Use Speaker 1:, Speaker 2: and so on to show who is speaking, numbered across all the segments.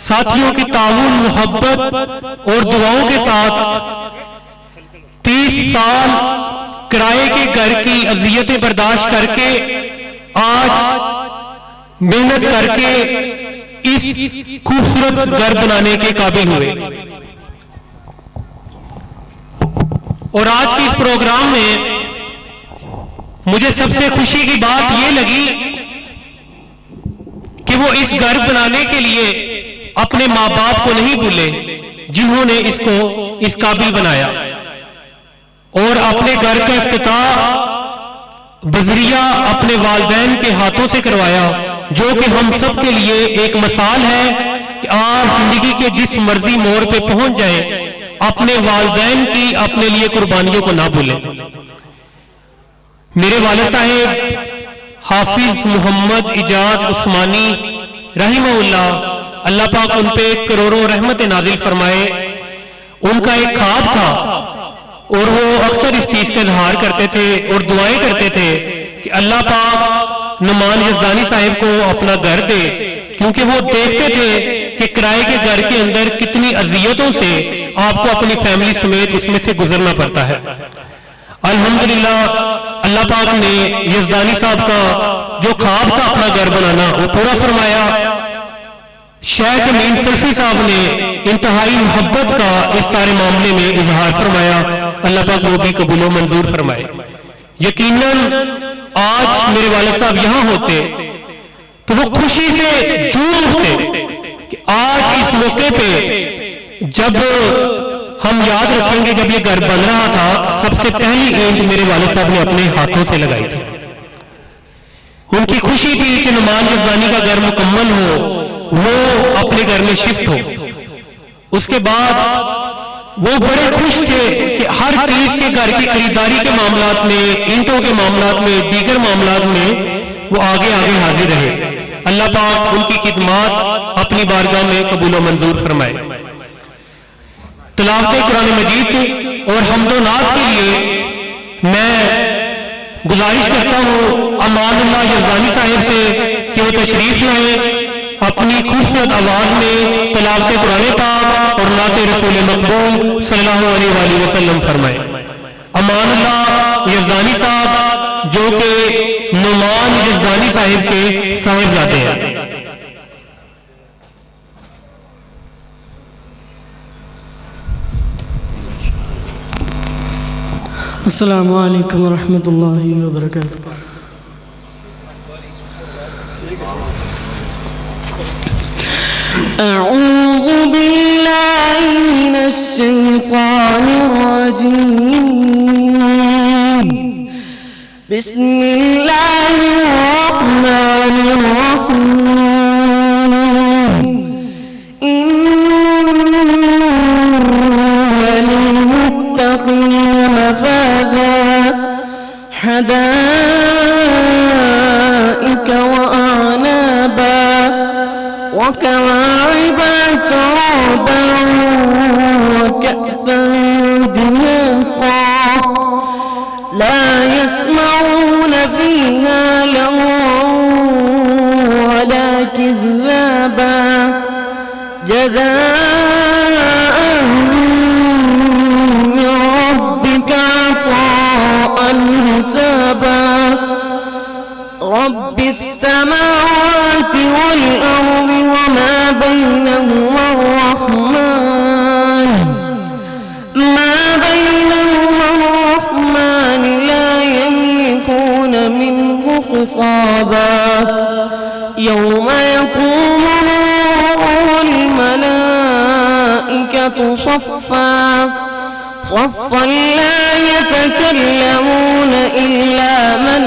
Speaker 1: ساتھیوں کی تعاون، محبت اور دعاؤں کے ساتھ 30 سال کرائے کے گھر کی اذیتیں برداشت کر کے آج محنت کر کے اس خوبصورت گھر بنانے کے قابل ہوئے. اور آج کے اس پروگرام میں مجھے سب سے خوشی کی بات یہ لگی کہ وہ اس گھر بنانے کے لیے اپنے ماں باپ کو نہیں بھولے جنہوں نے اس کو اس قابل بنایا، اور اپنے گھر کا افتتاح بذریعہ اپنے والدین کے ہاتھوں سے کروایا، جو کہ ہم سب کے لیے ایک مثال ہے کہ آپ زندگی کے جس مرضی موڑ پہ پہنچ جائیں اپنے والدین کی اپنے لیے قربانیوں کو نہ بھولیں. میرے والد صاحب حافظ محمد اجاز عثمانی رحمہ اللہ، اللہ پاک ان پہ کروڑوں رحمت نازل فرمائے، ان کا ایک خواب تھا اور وہ اکثر اس چیز کا اظہار کرتے تھے اور دعائیں کرتے تھے کہ اللہ پاک نعمان یزدانی صاحب کو اپنا گھر دے، کیونکہ وہ دیکھتے تھے کہ کرائے کے گھر کے اندر کتنی اذیتوں سے آپ کو اپنی فیملی سمیت اس میں سے گزرنا پڑتا ہے. الحمدللہ اللہ پاک نے یزدانی صاحب کا جو خواب تھا اپنا گھر بنانا وہ پورا فرمایا. شیخ امین سلفی صاحب نے انتہائی محبت کا اس سارے معاملے میں اظہار فرمایا، اللہ پاک وہ بھی قبول و منظور فرمائے. یقیناً آج میرے والد صاحب یہاں ہوتے تو وہ خوشی سے جھوم اٹھتے کہ آج اس موقع پہ جب ہم یاد رکھیں گے جب یہ گھر بن رہا تھا سب سے پہلی اینٹ میرے والد صاحب نے اپنے ہاتھوں سے لگائی تھی. ان کی خوشی تھی کہ نعمان یزدانی کا گھر مکمل ہو، وہ اپنے گھر میں شفٹ ہو. اس کے بعد وہ بڑے خوش تھے کہ ہر چیز کے گھر کی خریداری کے معاملات میں، اینٹوں کے معاملات میں، دیگر معاملات میں وہ آگے حاضر رہے. اللہ پاک ان کی خدمات اپنی بارگاہ میں قبول و منظور فرمائے. تلاوت قرآن مجید اور حمد و نعت کے لیے میں گزارش کرتا ہوں امان اللہ یزدانی صاحب سے کہ وہ تشریف لائیں، اپنی خوبصورت آواز میں تلاوت قرآن پاک اور نعت رسول مقبول صلی اللہ علیہ وآلہ وسلم فرمائیں. امان اللہ یزدانی صاحب جو کہ نعمان یزدانی صاحب کے صاحبزادے ہیں.
Speaker 2: السلام علیکم ورحمۃ اللہ وبرکاتہ. اعوذ باللہ من الشیطان الرجیم، بسم اللہ الرحمن الرحیم. حدائق وأعنابا وكواعب أترابا وكأسا دهاقا لا يسمعون فيها لغوا ولا كذابا جزاء من ربك عطاء حسابا. رب السماوات والأرض وما بينهما الرحمن لا يملكون منه خطابا. يوم يقوم الروح والملائكة صفا لا يتكلمون إلا من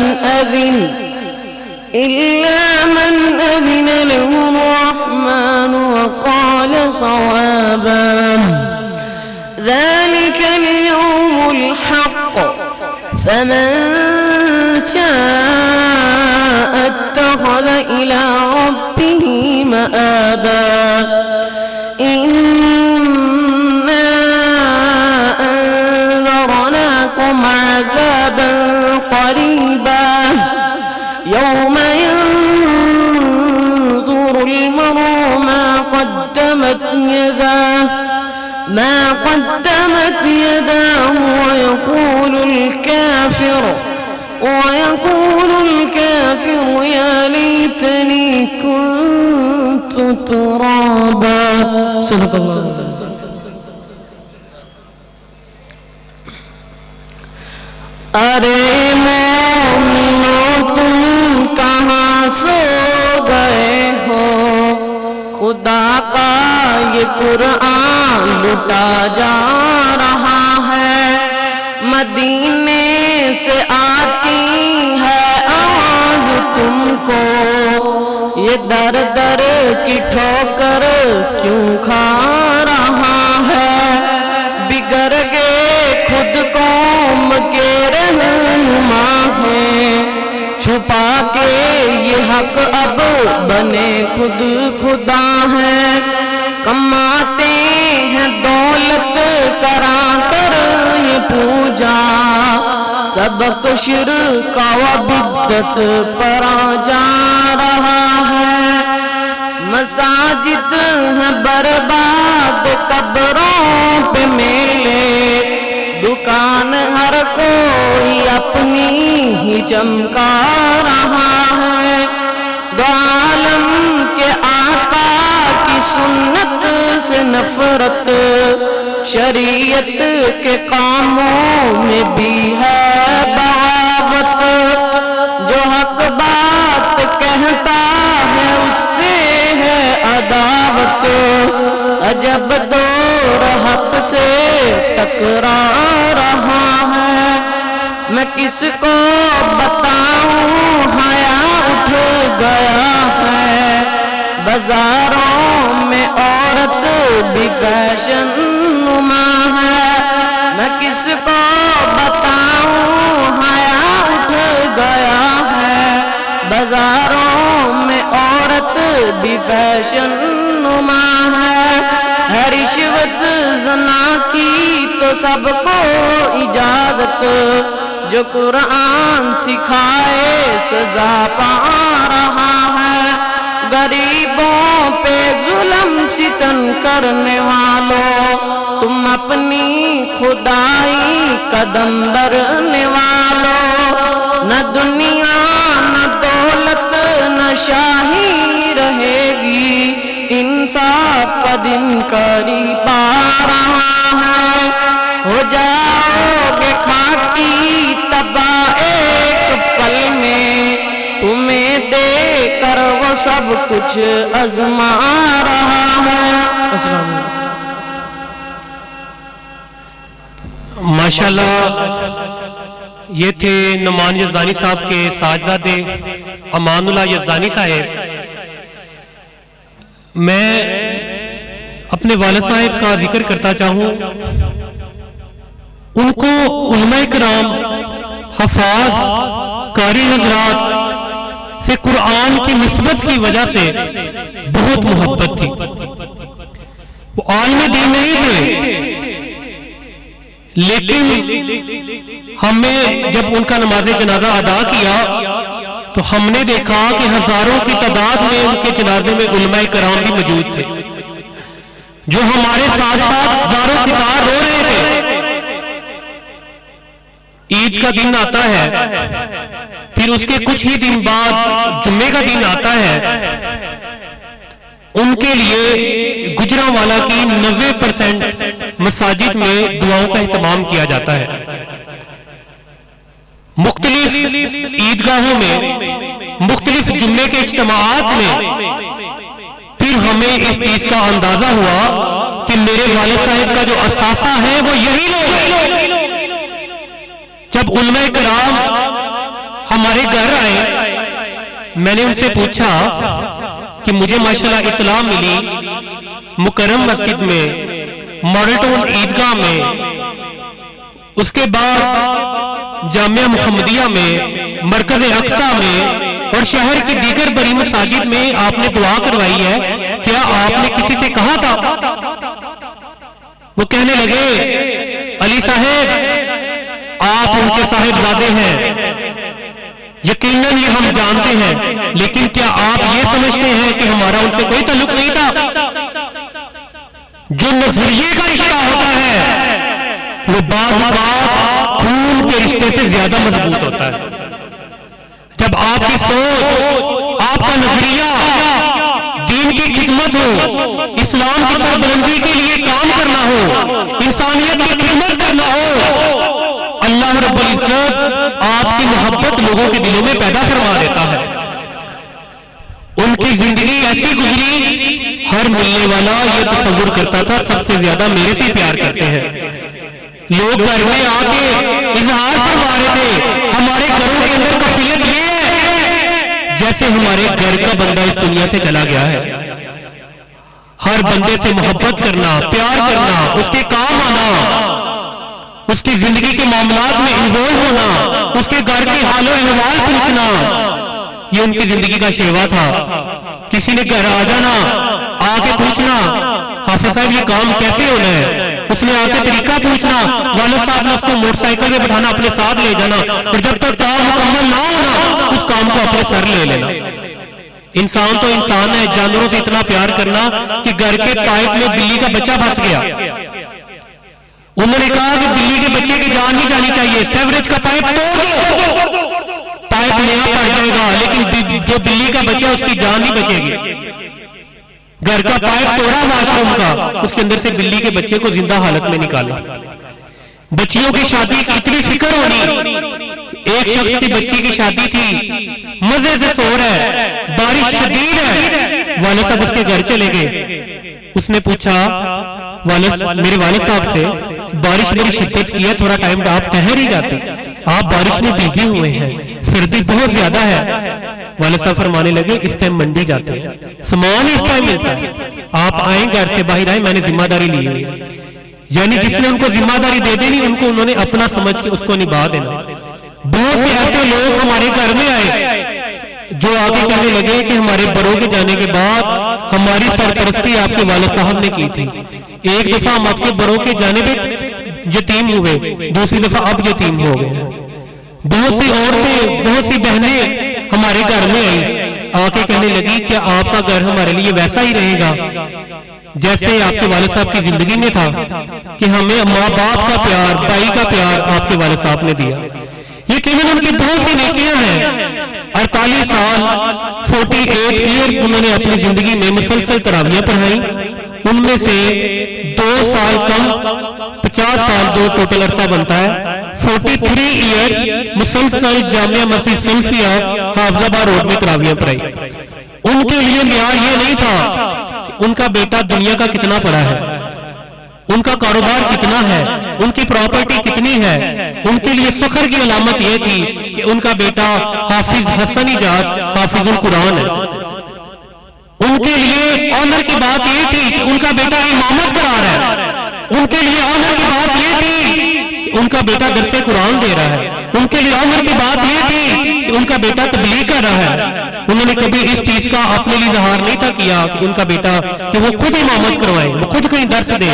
Speaker 2: أذن له الرحمن وقال صوابا. ذلك اليوم الحق فمن شاء اتخذ إلى ربه مآبا. إنا أنذرناكم عذابا قريبا يوم ينظر المرء ما قدمت يداه ويقول الكافر يا ليتني كنت ترابا. صدق اللہ. ارے مومنو تم کہاں سو گئے ہو، خدا کا یہ قرآن لٹا جا رہا ہے. مدینے سے آتی ہے آواز تم کو، یہ در در کی ٹھوکر کیوں کھا رہا ہے. بگڑ گئے خود قوم کے رہنما ہیں، چھپا کے یہ حق اب بنے خود خدا ہیں. کماتے ہیں دولت کرا کر یہ پوجا، سبق شرک و بدعت پر جا رہا ہے. مساجد ہیں برباد، قبروں پہ میلے، دکان ہر کوئی اپنی ہی چمکا رہا ہے. دو عالم کے آقا کی سنت سے نفرت، شریعت کے کاموں میں بھی ہے بغاوت. جو حق بات کہتا ہے اس سے ہے عداوت، عجب دور حق سے ٹکرا رہا ہے. میں کس کو بتاؤں حیا اٹھ گیا ہے، بازاروں میں عورت بھی فیشن نما ہے. میں کس کو بتاؤں حیا اٹھ گیا ہے، بازاروں میں عورت بھی فیشن نما ہے. ہے رشوت زنا کی تو سب کو اجازت، جو قرآن سکھائے سزا پا رہا ہے. غریبوں پہ ظلم ستم کرنے والوں، تم اپنی خدائی قدم برنے والوں. نہ دنیا نہ دولت نہ شاہی رہے گی، انصاف کا دن قریب آ رہا ہے. ہو جاؤ گے خاکی تباہ ایک پل میں، تمہیں دے کر وہ سب کچھ آزما رہا ہے.
Speaker 1: ماشاءاللہ یہ تھے نعمان یزدانی صاحب کے ساجزادے امان اللہ یزدانی صاحب. میں اپنے والد صاحب کا ذکر کرتا چاہوں. ان کو علماء کرام، حفاظ، قاری حضرات سے قرآن کی نسبت کی وجہ سے بہت محبت تھی. وہ عالم دین نہیں تھے، لیکن ہمیں جب ان کا نماز جنازہ ادا کیا تو ہم نے دیکھا کہ ہزاروں کی تعداد میں ان کے جنازے میں علماء کرام بھی موجود تھے، جو ہمارے ساتھ ساتھ ہزاروں کی تعداد رو رہے تھے. عید کا دن آتا ہے، پھر اس کے کچھ ہی دن بعد جمعے کا دن آتا ہے. ان کے لیے گجرانوالہ کی 90% مساجد میں دعاؤں کا اہتمام کیا جاتا ہے. مختلف عیدگاہوں میں، مختلف جمعے کے اجتماعات میں پھر ہمیں اس چیز کا اندازہ ہوا کہ میرے والد صاحب کا جو اثاثہ ہے وہ یہی لوگ ہیں. جب علماء کرام ہمارے گھر آئے، میں نے ان سے پوچھا کہ مجھے ماشاءاللہ اطلاع ملی مکرم مسجد میں، ماڈل ٹاؤن عیدگاہ میں، اس کے بعد جامعہ محمدیہ میں، مرکز اقصی میں اور شہر کی دیگر بڑی مساجد میں آپ نے دعا کروائی ہے. کیا آپ نے کسی سے کہا تھا؟ وہ کہنے لگے علی صاحب آپ ان کے صاحبزادے ہیں، یقیناً یہ ہم جانتے ہیں، لیکن کیا آپ یہ سمجھتے ہیں کہ ہمارا ان سے کوئی تعلق نہیں تھا؟ نظریے کا رشتہ ہوتا ہے وہ بعض اوقات خون کے رشتے سے زیادہ مضبوط ہوتا ہے. جب آپ کی سوچ، آپ کا نظریہ دین کی خدمت ہو، اسلام کی سربلندی کے لیے کام کرنا ہو، انسانیت کی خدمت کرنا ہو، اللہ رب العزت آپ کی محبت لوگوں کے دلوں میں پیدا فرما دیتا ہے. ان کی زندگی ایسی گزری، ہر ملنے والا یہ تصور کرتا تھا سب سے زیادہ میرے سے پیار کرتے ہیں. لوگ گھر میں آ کے اظہار فرما رہے تھے ہمارے گھروں کے اندر کفیت یہ ہے جیسے ہمارے گھر کا بندہ اس دنیا سے چلا گیا ہے. ہر بندے سے محبت کرنا، پیار کرنا، اس کے کام آنا، اس کی زندگی کے معاملات میں انوالو ہونا، اس کے گھر کے حال و احوال پوچھنا، یہ ان کی زندگی کا شیوا تھا. کسی نے گھر آ جانا، آ کے پوچھنا حافظ صاحب یہ کام کیسے ہونا ہے، اس نے آ کے طریقہ پوچھنا، والد صاحب نے اس کو موٹر سائیکل میں بٹھانا، اپنے ساتھ لے جانا، اور جب تک کام مکمل نہ ہونا اس کام کو اپنے سر لے لینا. انسان تو انسان ہے، جانوروں سے اتنا پیار کرنا کہ گھر کے پائپ میں بلی کا بچہ پھنس گیا، انہوں نے کہا کہ بلی کے بچے کی جان نہیں جانی چاہیے، سیوریج کا پائپ توڑ دو، پائپ نیا پڑ جائے گا لیکن جو بلی کا بچہ اس کی جان نہیں بچے گی. گھر کا پائپ توڑا واش روم کا، اس کے اندر سے بلی کے بچے کو زندہ حالت میں نکالا. بچیوں کی شادی کی اتنی فکر ہونی، ایک شخص کی بچی کی شادی تھی، مزے سے سو رہا ہے، بارش شدید ہے، والد صاحب اس کے گھر چلے گئے. اس نے پوچھا میرے والد صاحب سے بارش میری شدت کی ہے، تھوڑا ٹائم آپ ٹھہر ہی جاتے، آپ بارش میں بھیگے ہوئے ہیں، سردی بہت زیادہ ہے. والد صاحب فرمانے لگے اس ٹائم منڈی جاتے ہیں، سامان اس ٹائم ملتا ہے، آپ آئیں گھر سے باہر آئیں، میں نے ذمہ داری لی ہوئی ہے. یعنی جس نے ان کو ذمہ داری دے دینی ان کو انہوں نے اپنا سمجھ کے اس کو نبھا دینا. بہت سے ایسے لوگ ہمارے گھر میں آئے جو آگے کہنے لگے کہ ہمارے بڑوں کے جانے کے بعد ہماری سرپرستی آپ کے والد صاحب نے کی تھی، ایک دفعہ ہم آپ کے بڑوں کے جانے پہ یتیم ہوئے، دوسری دفعہ اب یتیم ہو گئے. بہت سی عورتیں، بہت سی بہنیں ہمارے گھر میں آئی، آ کے کہنے لگی کہ آپ کا گھر ہمارے لیے ویسا ہی رہے گا جیسے آپ کے والد صاحب کی زندگی میں تھا، کہ ہمیں ماں باپ کا پیار، بھائی کا پیار آپ کے والد صاحب نے دیا. یقیناً ان کی بہت سی نیکیاں ہیں. 48 سال 48 ایئر انہوں نے اپنی زندگی میں مسلسل تراویحیں پڑھائیں، ان میں سے 2 سال کم 50 سال دو ٹوٹل عرصہ بنتا ہے. 43 ایئر مسلسل جامعہ مسجد سلفیہ حافظ آباد روڈ میں تراویحیں پڑھائی. ان کے لیے معیار یہ نہیں تھا کہ ان کا بیٹا دنیا کا کتنا پڑھا ہے، ان کا کاروبار کتنا ہے، ان کی پراپرٹی کتنی ہے. ان کے لیے فخر کی علامت یہ تھی کہ ان کا بیٹا حافظ حسن ایجاز حافظ القرآن ہے. ان کے لیے آنر کی بات یہ تھی کہ ان کا بیٹا امامت کرا رہا ہے. ان کے لیے آنر کی بات یہ تھی کہ ان کا بیٹا درس قرآن دے رہا ہے. ان کے لیے آنر کی بات یہ تھی کہ ان کا بیٹا تبلیغ کر رہا ہے. انہوں نے کبھی اس چیز کا اپنے لیے اظہار نہیں تھا کیا کہ ان کا بیٹا کہ وہ خود امامت کروائے، وہ خود کہیں درس دے،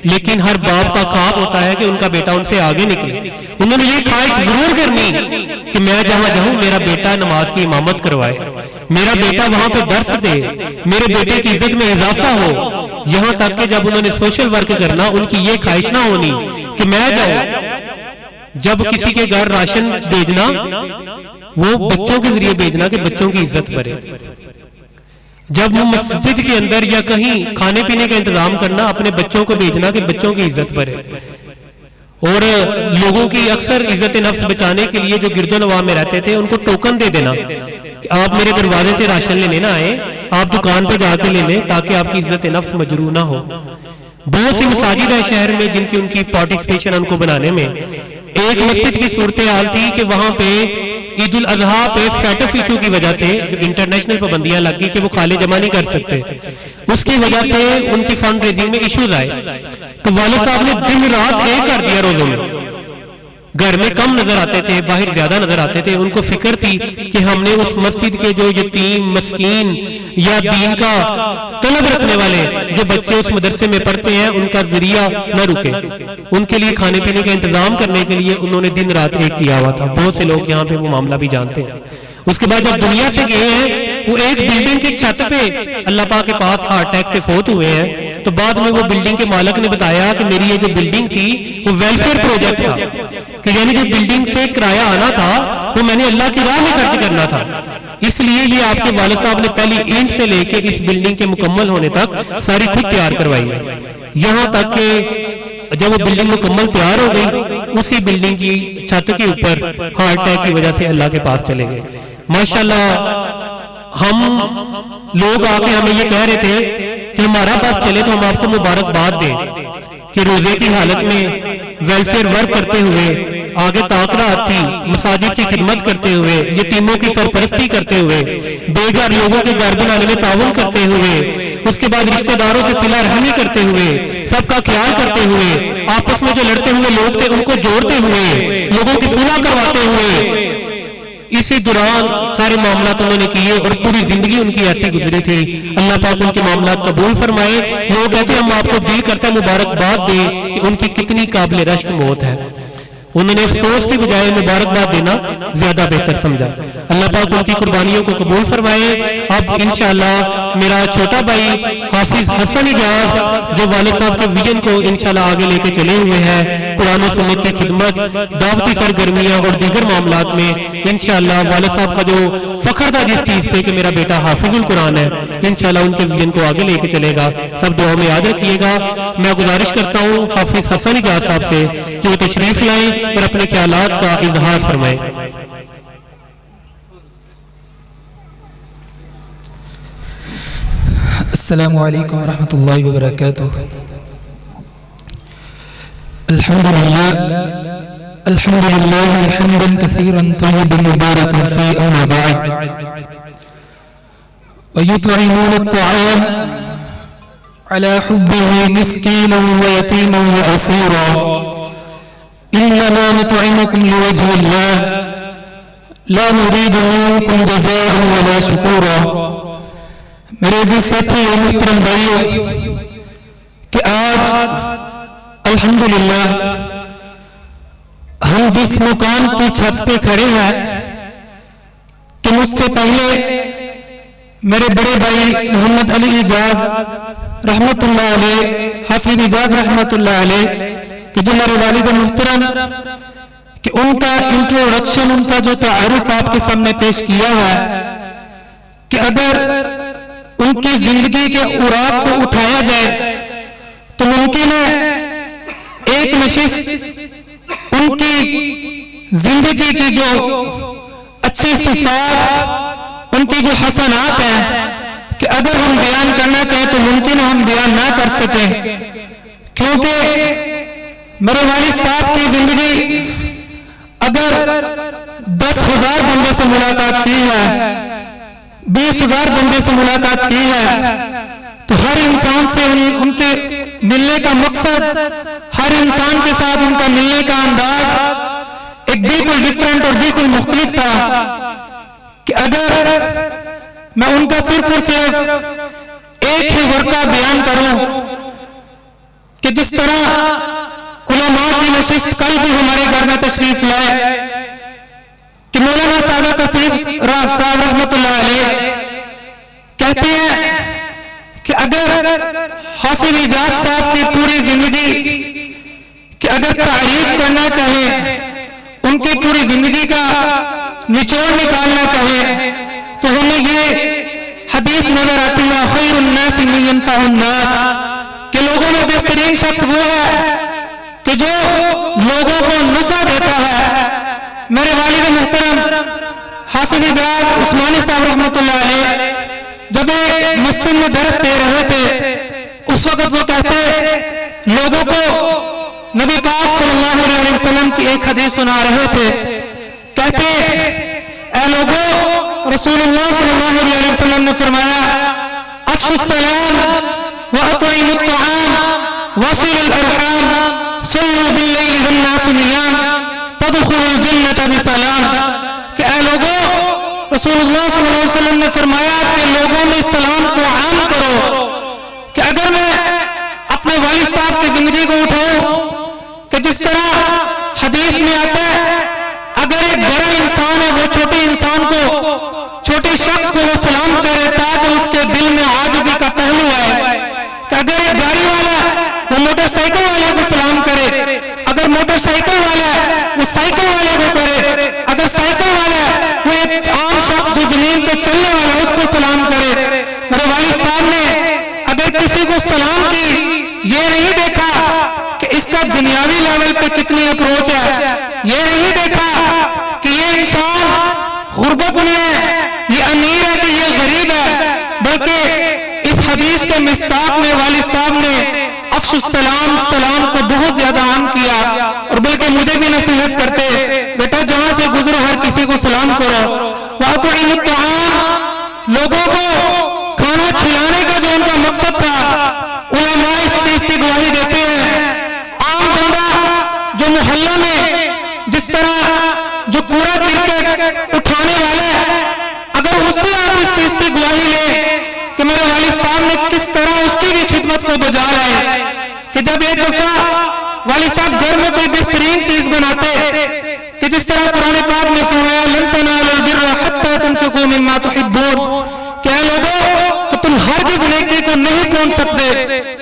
Speaker 1: لیکن ہر باپ کا خواب ہوتا ہے کہ ان کا بیٹا ان سے آگے نکلے. انہوں نے یہ خواہش ضرور کرنی کہ میں جہاں جاؤں میرا بیٹا نماز کی امامت کروائے، میرا بیٹا وہاں پہ درس دے، میرے بیٹے کی عزت میں اضافہ ہو. یہاں تک کہ جب انہوں نے سوشل ورک کرنا ان کی یہ خواہش نہ ہونی کہ میں جاؤں، جب کسی کے گھر راشن بھیجنا وہ بچوں کے ذریعے بھیجنا کہ بچوں کی عزت بڑھے. جب وہ مسجد کے اندر یا کہیں کھانے پینے کا انتظام کرنا اپنے بچوں کو بھیجنا کہ بچوں کی عزت بڑھے. اور لوگوں کی اکثر عزت نفس بچانے کے لیے جو گرد و نواح میں رہتے تھے ان کو ٹوکن دے دینا کہ آپ میرے دروازے سے راشن لینے نہ آئے، آپ دکان پہ جا کے لے لیں تاکہ آپ کی عزت نفس مجروح نہ ہو. بہت سی مساجد ہے شہر میں جن کی ان کی پارٹیسپیشن ان کو بنانے میں. ایک مسجد کی صورتحال تھی کہ وہاں پہ عید الاضحیٰ پہ فیٹ آف ایشو کی وجہ سے جو انٹرنیشنل پابندیاں لگ گئی کہ وہ کھالے جمع نہیں کر سکتے، اس کی وجہ سے ان کی فنڈ ریزنگ میں ایشوز آئے. تو والد صاحب نے دن رات ایک کر دیا روزوں میں. گھر میں کم نظر آتے تھے، باہر زیادہ نظر آتے تھے. ان کو فکر تھی کہ ہم نے اس مسجد کے جو یتیم مسکین یا دین کا طلب رکھنے والے جو بچے اس مدرسے میں پڑھتے ہیں ان کا ذریعہ نہ رکے. ان کے لیے کھانے پینے کا انتظام کرنے کے لیے انہوں نے دن رات ایک کیا ہوا تھا. بہت سے لوگ یہاں پہ وہ معاملہ بھی جانتے ہیں. اس کے بعد جب دنیا سے گئے ہیں وہ ایک بلڈنگ کی چھت پہ اللہ پاک کے پاس ہارٹ اٹیک سے فوت ہوئے ہیں. تو بعد میں وہ بلڈنگ کے مالک نے بتایا کہ میری یہ جو بلڈنگ تھی وہ ویلفیئر پروجیکٹ تھا، کہ یعنی جو بلڈنگ سے کرایہ آنا تھا وہ میں نے اللہ کی راہ میں خرچ کرنا تھا، اس لیے یہ آپ کے والد صاحب نے پہلی اینٹ سے لے کے اس بلڈنگ کے مکمل ہونے تک ساری خود تیار کروائی ہے، یہاں تک کہ جب وہ بلڈنگ مکمل تیار ہو گئی اسی بلڈنگ کی چھت کے اوپر ہارٹ اٹیک کی وجہ سے اللہ کے پاس چلے گئے۔ ماشاءاللہ ہم لوگ آ کے ہمیں یہ کہہ رہے تھے کہ ہمارا پاس چلے تو ہم آپ کو مبارکباد دیں کہ روزے کی حالت میں ویلفیئر ورک کرتے ہوئے آگے تاکرات تھی، مساجد کی خدمت کرتے ہوئے، یتیموں کی سرپرستی کرتے ہوئے، بے گھر لوگوں کے گھر بنانے میں تعاون کرتے ہوئے، اس کے بعد رشتہ داروں سے صلہ رحمی کرتے ہوئے، سب کا خیال کرتے ہوئے، آپس میں جو لڑتے ہوئے لوگ تھے ان کو جوڑتے ہوئے، لوگوں کی صلح کرواتے ہوئے، اسی دوران سارے معاملات انہوں نے کیے اور پوری زندگی ان کی ایسی گزری تھی۔ اللہ پاک ان کے معاملات قبول فرمائے۔ لوگ کہتے ہیں ہم آپ کو دل کرتا ہے مبارکباد دیں کہ ان کی کتنی قابل رشک موت ہے، انہوں نے افسوس کی بجائے مبارکباد دینا زیادہ بہتر سمجھا۔ اللہ پاک ان کی قربانیوں کو قبول فرمائے۔ اب انشاءاللہ میرا چھوٹا بھائی حافظ حسن اجاز جو والد صاحب کے ویژن کو انشاءاللہ آگے لے کے چلے ہوئے ہیں، قرآن و سنت کی خدمت، دعوتی سرگرمیاں اور دیگر معاملات میں انشاءاللہ والد صاحب کا جو فخر تھا جس چیز پہ کہ میرا بیٹا حافظ القرآن ہے، انشاءاللہ ان کے ویژن کو آگے لے کے چلے گا۔ سب دعا میں یاد رکھیے گا۔ میں گزارش کرتا ہوں حافظ حسن اجاز صاحب سے کہ وہ تشریف لائیں اور اپنے خیالات کا اظہار فرمائیں۔
Speaker 3: السلام علیکم ورحمۃ اللہ وبرکاتہ۔ الحمد للہ حمدا کثیرا طیبا مبارکا فیہ اما بعد، ویطعمون الطعام علی حبہ مسکینا ویتیما واسیرا، انما نطعمکم لوجہ اللہ لا نريد منكم جزاء ولا شکورا۔ میرے عزیز ساتھی اور محترم بھائیو، کہ آج الحمدللہ ہم جس مقام کی چھت پہ کھڑے ہیں کہ مجھ سے پہلے میرے بڑے بھائی محمد علی اجاز رحمت اللہ علیہ، حافظ اجاز رحمت اللہ علیہ، کہ جو میرے والد محترم کہ ان کا انٹروڈکشن، ان کا جو تعارف آپ کے سامنے پیش کیا ہے، کہ اگر ان کی زندگی کے اوراق کو اٹھایا جائے تو ممکن ہے ایک نشست ان کی زندگی کی جو اچھی صفات، ان کی جو حسنات ہیں، کہ اگر ہم بیان کرنا چاہیں تو ممکن ہے ہم بیان نہ کر سکیں، کیونکہ میرے والد صاحب کی زندگی اگر 10,000 بندوں سے ملاقات کی ہے، 20,000 بندے سے ملاقات کی ہے، تو ہر انسان سے ان کے ملنے کا مقصد، ہر انسان کے ساتھ ان کا ملنے کا انداز ایک بالکل ڈیفرنٹ اور بالکل مختلف تھا، کہ اگر میں ان کا صرف اور صرف ایک ہی ورقہ بیان کروں کہ جس طرح علماء کی نشست کل بھی ہمارے گھر میں تشریف لائے، کہ مولانا سعادت نصیب صاحب رحمت اللہ علیہ کہتے ہیں کہ اگر حافظ اجاز صاحب کی پوری زندگی کہ اگر تعریف کرنا چاہے، ان کی پوری زندگی کا نچوڑ نکالنا چاہے، تو ہمیں یہ حدیث نظر آتی ہے، خیر الناس من ينفع الناس، کہ لوگوں میں بہترین شخص وہ ہے کہ جو لوگوں کو نفع دیتا ہے۔ میرے والد محترم حافظ اجاز عثمانی صاحب رحمت اللہ علیہ جب ایک مسجد میں درس دے رہے تھے، اس وقت وہ کہتے لوگوں کو نبی پاک صلی اللہ علیہ وسلم کی ایک حدیث سنا رہے تھے، کہتے اے لوگوں، رسول اللہ صلی اللہ علیہ وسلم نے فرمایا افشوا السلام واطعموا الطعام وصلوا الارحام صلوا باللیل والناس نیام تدخلوا الجنة بسلام، کہ اے لوگوں، رسول اللہ صلی اللہ علیہ وسلم نے فرمایا کہ لوگوں میں سلام کو عام کرو، کہ اگر میں اپنے والد صاحب کی زندگی کو اٹھاؤں کہ جس طرح حدیث میں آتا ہے اگر ایک بڑا انسان ہے وہ چھوٹے انسان کو، چھوٹے شخص کو وہ سلام کرے تاکہ اس کے دل میں عاجزی کا پہلو ہے، کہ اگر ایک بڑا اپروچ ہے. یہ نہیں دیکھا کہ یہ انسان غربت میں ہے، یہ امیر ہے کہ یہ غریب ہے، بلکہ اس حدیث کے مصداق میں والد صاحب نے افشوا السلام، سلام کو بہت زیادہ عام کیا، اور بلکہ مجھے بھی نصیحت کرتے، بیٹا جہاں سے گزرو ہر کسی کو سلام کرو. وَأَطْعِمُوا الطَّعَامَ، لوگوں کو کھانا کھلانے کا جو ان کا مقصد تھا، علماء اس چیز کی گواہی دیتے ہیں. عام بندہ جو محلہ میں جس طرح جو کوڑا کرکٹ اٹھانے والا ہے، اگر اس سے آپ اس چیز کی گواہی لیں کہ میرے والد صاحب نے کس طرح اس کی بھی خدمت کو بجا لائے، کہ جب ایک دفعہ والد صاحب گھر میں کوئی بہترین چیز بناتے کہ جس طرح قرآن پاک میں فرمایا لن تنالوا البر حتى تنفقوا مما تحبون، کہ اے لوگوں تو تم ہرگز نیکی کو نہیں پہنچ سکتے